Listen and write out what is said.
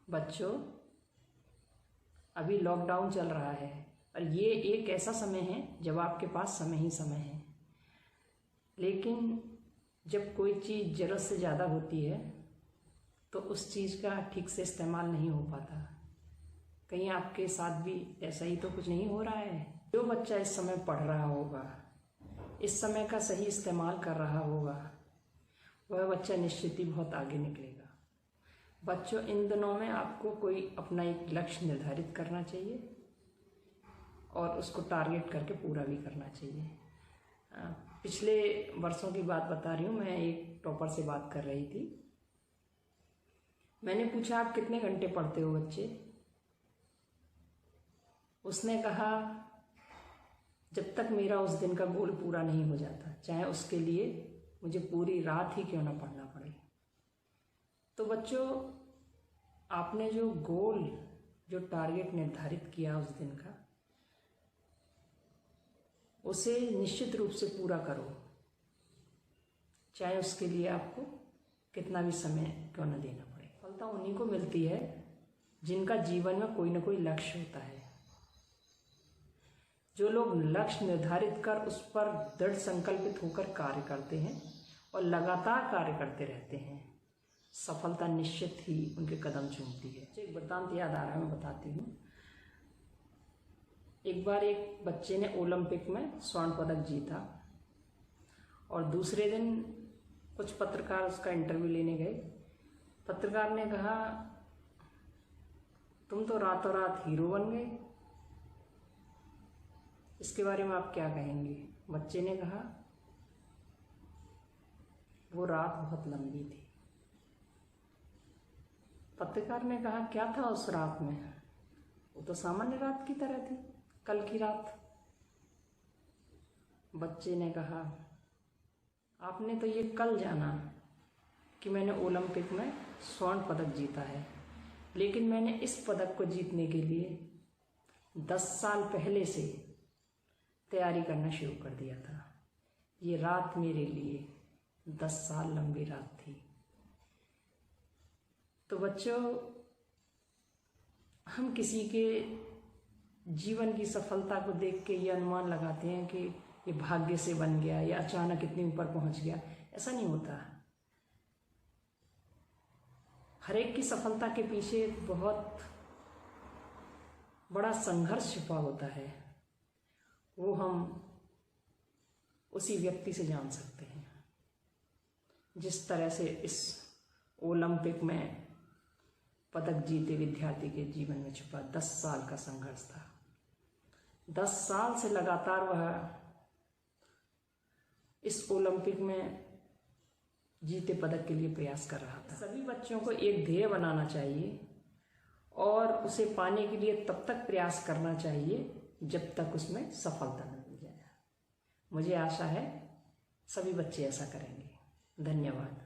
बच्चों, अभी लॉकडाउन चल रहा है और ये एक ऐसा समय है जब आपके पास समय ही समय है। लेकिन जब कोई चीज़ ज़रूरत से ज़्यादा होती है तो उस चीज़ का ठीक से इस्तेमाल नहीं हो पाता। कहीं आपके साथ भी ऐसा ही तो कुछ नहीं हो रहा है? जो बच्चा इस समय पढ़ रहा होगा, इस समय का सही इस्तेमाल कर रहा होगा, वह बच्चा निश्चित ही बहुत आगे निकलेगा। बच्चों, इन दिनों में आपको कोई अपना एक लक्ष्य निर्धारित करना चाहिए और उसको टारगेट करके पूरा भी करना चाहिए। पिछले वर्षों की बात बता रही हूँ। मैं एक टॉपर से बात कर रही थी। मैंने पूछा, आप कितने घंटे पढ़ते हो बच्चे? उसने कहा, जब तक मेरा उस दिन का गोल पूरा नहीं हो जाता, चाहे उसके लिए मुझे पूरी रात ही क्यों ना पढ़ना पड़े। तो बच्चों, आपने जो गोल, जो टारगेट निर्धारित किया उस दिन का, उसे निश्चित रूप से पूरा करो, चाहे उसके लिए आपको कितना भी समय क्यों न देना पड़े। सफलता उन्हीं को मिलती है जिनका जीवन में कोई ना कोई लक्ष्य होता है। जो लोग लक्ष्य निर्धारित कर उस पर दृढ़ संकल्पित होकर कार्य करते हैं और लगातार कार्य करते रहते हैं, सफलता निश्चित ही उनके कदम चूमती है। एक वृत्तांत याद आ रहा है, मैं बताती हूँ। एक बार एक बच्चे ने ओलंपिक में स्वर्ण पदक जीता और दूसरे दिन कुछ पत्रकार उसका इंटरव्यू लेने गए। पत्रकार ने कहा, तुम तो रातों रात हीरो बन गए, इसके बारे में आप क्या कहेंगे? बच्चे ने कहा, वो रात बहुत लंबी थी। पत्रकार ने कहा, क्या था उस रात में? वो तो सामान्य रात की तरह थी, कल की रात। बच्चे ने कहा, आपने तो ये कल जाना कि मैंने ओलंपिक में स्वर्ण पदक जीता है, लेकिन मैंने इस पदक को जीतने के लिए 10 साल पहले से तैयारी करना शुरू कर दिया था। ये रात मेरे लिए 10 साल लंबी रात थी। तो बच्चों, हम किसी के जीवन की सफलता को देख के ये अनुमान लगाते हैं कि ये भाग्य से बन गया या अचानक इतने ऊपर पहुंच गया। ऐसा नहीं होता। हर एक की सफलता के पीछे बहुत बड़ा संघर्ष छिपा होता है। वो हम उसी व्यक्ति से जान सकते हैं। जिस तरह से इस ओलंपिक में पदक जीते विद्यार्थी के जीवन में छुपा 10 साल का संघर्ष था। 10 साल से लगातार वह इस ओलंपिक में जीते पदक के लिए प्रयास कर रहा था। सभी बच्चों को एक ध्येय बनाना चाहिए और उसे पाने के लिए तब तक प्रयास करना चाहिए जब तक उसमें सफलता न मिल जाए। मुझे आशा है सभी बच्चे ऐसा करेंगे। धन्यवाद।